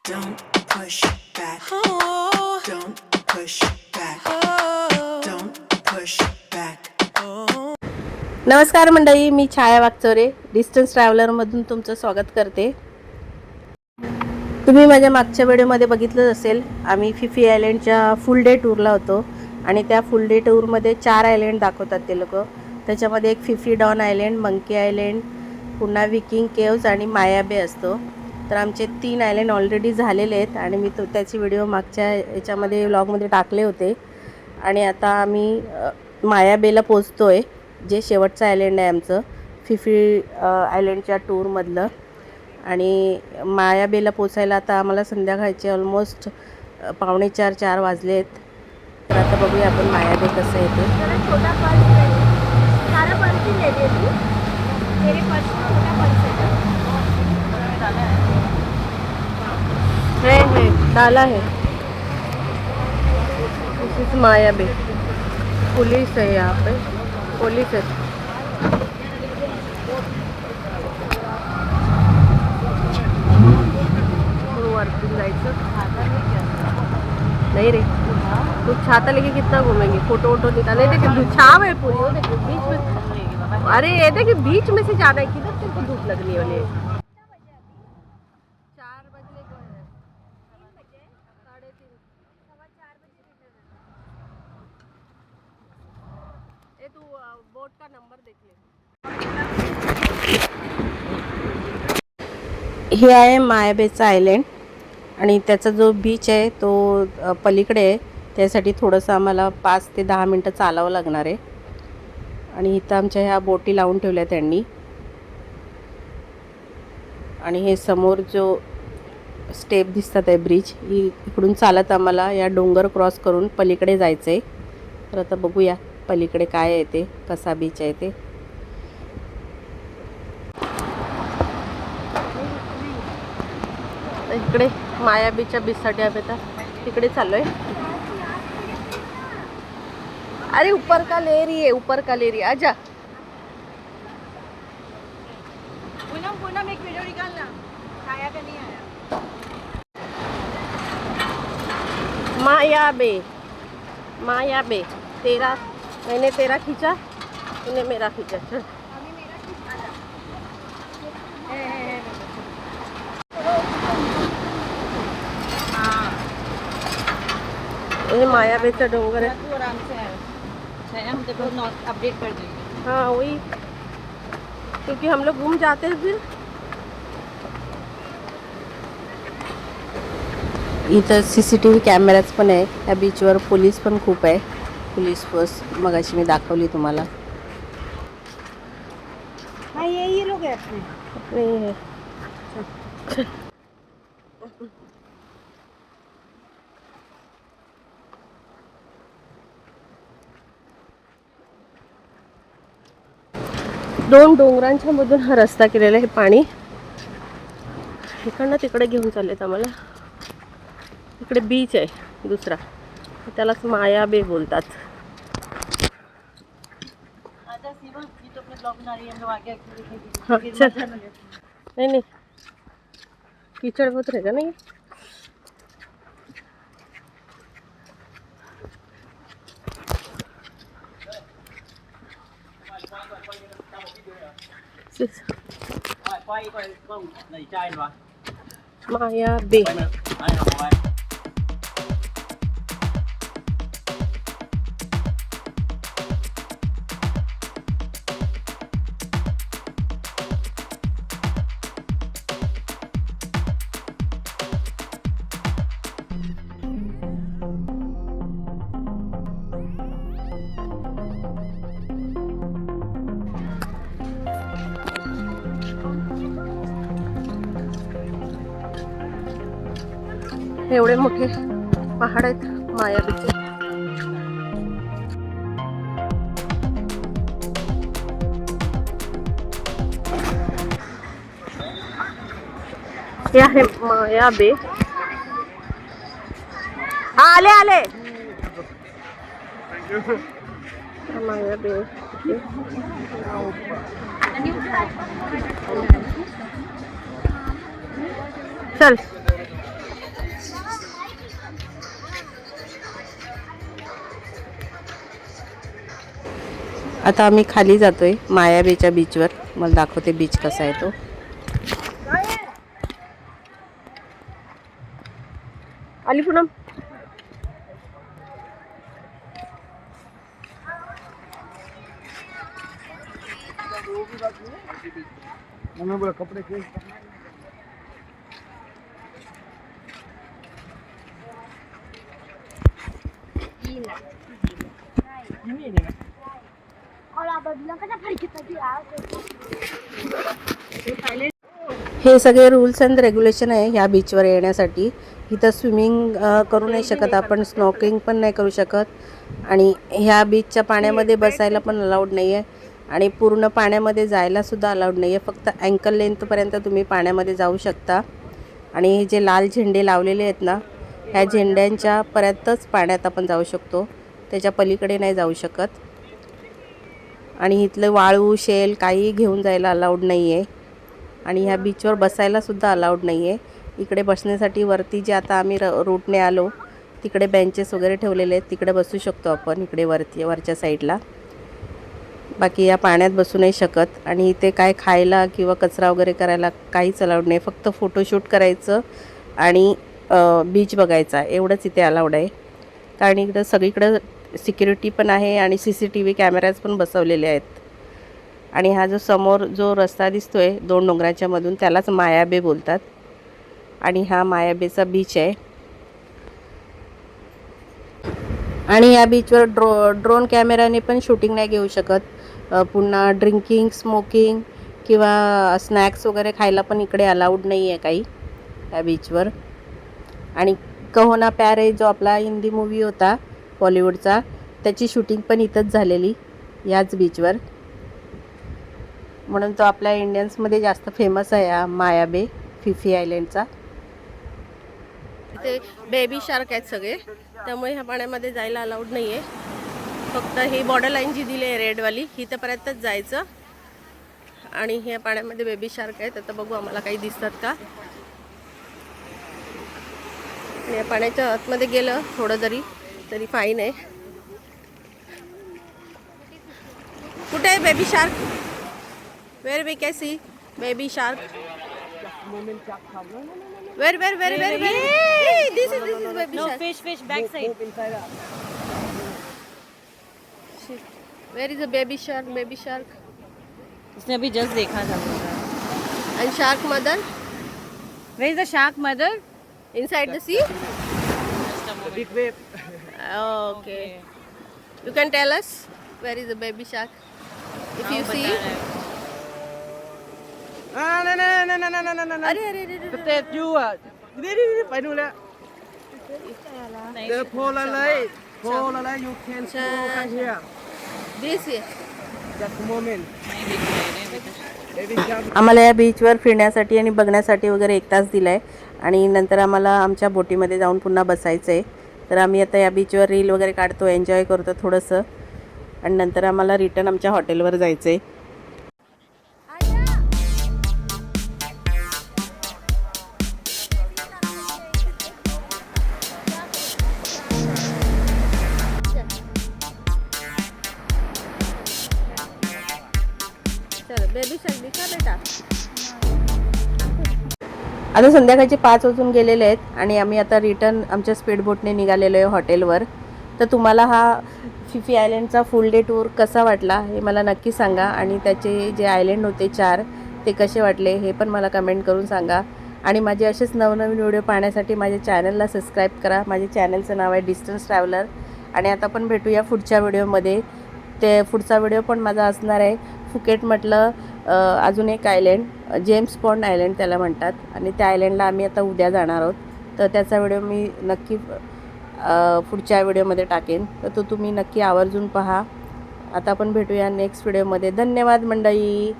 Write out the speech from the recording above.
Don't push back. Don't push back. Don't push back. नमस्कार मंडळी, मी छाया वागचोरे distance ट्रॅव्हलरमधून तुमचं स्वागत करते. तुम्ही माझ्या मागच्या व्हिडिओमध्ये बघितलं असेल, आम्ही फिफी आयलँडच्या फुल डे टूरला होतो आणि त्या फुल डे टूरमध्ये 4 आयलँड दाखवतात ते लोक. त्याच्यामध्ये एक Phi Phi Don island, monkey island, पुन्हा विकिंग केव्ज आणि माया बे असतो. तर आमचे 3 आयलँड ऑलरेडी झालेले आहेत आणि मी त्याची व्हिडिओ मागच्या याच्यामध्ये व्लॉगमध्ये टाकले होते. आणि आता आम्ही माया बेला पोचतो आहे, जे शेवटचं आयलँड आहे आमचं फिफी आयलँडच्या टूरमधलं. आणि माया बेला पोचायला आता आम्हाला संध्याकाळचे ऑलमोस्ट 3:45-4 वाजले आहेत. तर आता बघूया आपण माया बे कसं येते. है डाला है. दिस इज माया बे. पुलिस है यहाँ पे, पुलिस है. वरती जायचं नहीं रे, तो छाता लेके कितना घूमेंगे, फोटो वोटो निकाले. देखिए छाव है पूरी, वो देखिए बीच में. अरे ये देखिए बीच में से जाना है, किधर से धूप लगने वाली है. 4 बजे 3:30 ये तू बोट का नंबर देख ले. हे आहे मायाबेचा आयलँड आणि त्याचा जो बीच आहे तो पलीकडे आहे. त्यासाठी थोडंसं आम्हाला 5 ते 10 मिनटं चालावं लागणार आहे. आणि इथं आमच्या ह्या बोटी लावून ठेवल्या त्यांनी. आणि हे समोर जो स्टेप दिसतात आहे ब्रिज, इकडून चालत आम्हाला या डोंगर क्रॉस करून पलीकडे जायचं आहे. तर आता बघूया पलीकडे काय आहे ते, कसा बीच आहे ते. इकडे माया बीचच्या बीचसाठी आम्ही आता तिकडे चाललोय. अरे ऊपर का ले रही है, ऊपर का ले रही है, आजा. पूनम एक वीडियो निकालना, छाया का नहीं आया. माया बे, माया बे. तेरा मैंने तेरा खींचा, तूने मेरा खींचा. चल ये मायाबेचा डोंगर है. तू आराम से है, हम तेरे को अपडेट कर देंगे. हाँ वही, क्योंकि हम लोग घूम जाते हैं फिर. इथं CCTV कॅमेराज पण आहे. या बीचवर पोलीस पण खूप आहे. पोलीस फोर्स मगाशी मी दाखवली तुम्हाला. हाँ ये लोग हैं अपने. हे. दोन डोंगरांच्या मधून हा रस्ता केलेला आहे. पाणी इकडनं तिकडे घेऊन चाललेत आम्हाला. इकडे बीच आहे दुसरा, त्यालाच माया बे बोलतात. हाँ चल. नहीं नहीं, कीचड़ बहुत रहेगा नहीं. माया बे. एवढे मोठे पहाड आहेत मायाबीचे. हे आहे माया बे. आले आले. माया बे. चल आता आम्ही खाली जातोय मायाबेच्या बीचवर. मला दाखवते बीच कसा आहे तो. आली पुनम. कपड़े हे सगळे रूल्स अँड रेग्युलेशन आहे ह्या बीचवर येण्यासाठी. इथं स्विमिंग करू नाही शकत आपण, स्नॉकिंग पण नाही करू शकत आणि ह्या बीचच्या पाण्यामध्ये बसायला पण अलाउड नाही आहे आणि पूर्ण पाण्यामध्ये जायलासुद्धा अलाउड नाही आहे. फक्त अँकल लेंथपर्यंत तुम्ही पाण्यामध्ये जाऊ शकता आणि हे जे लाल झेंडे लावलेले आहेत ना, ह्या झेंड्यांच्या पर्यंतच पाण्यात आपण जाऊ शकतो, त्याच्या पलीकडे नाही जाऊ शकत. आणि इथलं वाळू शेल काही घेऊन जायला अलाउड नाही आहे आणि ह्या बीचवर बसायलासुद्धा अलाउड नाही आहे. इकडे बसण्यासाठी वरती जे आता आम्ही रूटने आलो तिकडे बेंचेस वगैरे ठेवलेले आहेत, तिकडे बसू शकतो आपण इकडे वरच्या साईडला. बाकी या पाण्यात बसू नाही शकत. आणि इथे काय खायला किंवा कचरा वगैरे करायला काहीच अलाउड नाही, फक्त फोटोशूट करायचं आणि बीच बघायचा एवढंच इथे अलाउड आहे. कारण इकडं सगळीकडं सिक्युरिटी पण आहे आणि CCTV कॅमेराज पण बसवलेले आहेत. आणि हा जो समोर जो रस्ता दिसतोय 2 डोंगराच्या मधून त्यालाच मायाबे बोलतात आणि हा मायाबेचा बीच आहे. आणि या बीचवर ड्रोन कॅमेराने पण शूटिंग नाही घेऊ शकत. पुन्हा ड्रिंकिंग स्मोकिंग किंवा स्नॅक्स वगैरे खायला पण इकडे अलाउड नाही आहे काही या बीचवर. आणि कहो ना प्यार है जो आपला हिंदी मूवी होता बॉलिवूडचा, त्याची शूटिंग पण इथंच झालेली याच बीचवर. म्हणून तो आपल्या इंडियन्समध्ये जास्त फेमस आहे हा मायाबे फिफी आयलँडचा. इथे बेबी शार्क आहेत सगळे, त्यामुळे ह्या पाण्यामध्ये जायला अलाउड नाही आहे. फक्त ही बॉर्डर लाईन जी दिली आहे रेडवाली इथंपर्यंतच जायचं. आणि ह्या पाण्यामध्ये बेबी शार्क आहेत. आता बघू आम्हाला काही दिसतात का. या पाण्याच्या आतमध्ये गेलं थोडं तरी फाईन आहे. कुठे आहे baby shark? Where we can see baby shark? Where this is baby No shark. fish back side. Where is a baby shark उसने अभी जस्ट देखा था. And shark mother Where is the shark mother? inside the sea? big wave. Okay. You can tell us where is the baby shark? If you see. No. अरे Step you đi phảiนู่นแล้ว The polar light you can go come here. This here. Just a moment. Baby shark. आम्हाला या बीचवर फिरण्यासाठी आणि बघण्यासाठी वगैरे 1 तास दिला आहे आणि नंतर आम्हाला आमच्या बोटीमध्ये जाऊन पुन्हा बसायचं आहे. तर आम्ही आता या बीचवर रील वगैरे काढतो, एन्जॉय करतो थोडंसं आणि नंतर आम्हाला रिटर्न आमच्या हॉटेलवर जायचं आहे. बेबी शार्क दिखा बेटा. आता संध्याकाळचे 5 वाजून गेलेले आहेत आणि आम्ही आता रिटर्न आमच्या स्पीडबोटने निघालेलो आहे हॉटेलवर. तर तुम्हाला हा फिफी आयलँडचा फुल डे टूर कसा वाटला हे मला नक्की सांगा आणि त्याचे जे आयलँड होते 4 ते कसे वाटले हे पण मला कमेंट करून सांगा. आणि माझे असेच नवनवीन व्हिडिओ पाहण्यासाठी माझ्या चॅनलला सबस्क्राईब करा. माझ्या चॅनलचं नाव आहे डिस्टन्स ट्रॅव्हलर. आणि आता पण भेटूया पुढच्या व्हिडिओमध्ये. ते पुढचा व्हिडिओ पण माझा असणार आहे फुकेट म्हटलं अजून एक आयलँड जेम्स बॉन्ड आयलँड त्याला म्हणतात आणि त्या आयलँडला आम्ही आता उद्या जाणार आहोत. तर त्याचा व्हिडिओ मी नक्की पुढच्या व्हिडिओमध्ये टाकेन, तर तो तुम्ही नक्की आवर्जून पहा. आता आपण भेटूया नेक्स्ट व्हिडिओमध्ये. धन्यवाद मंडळी.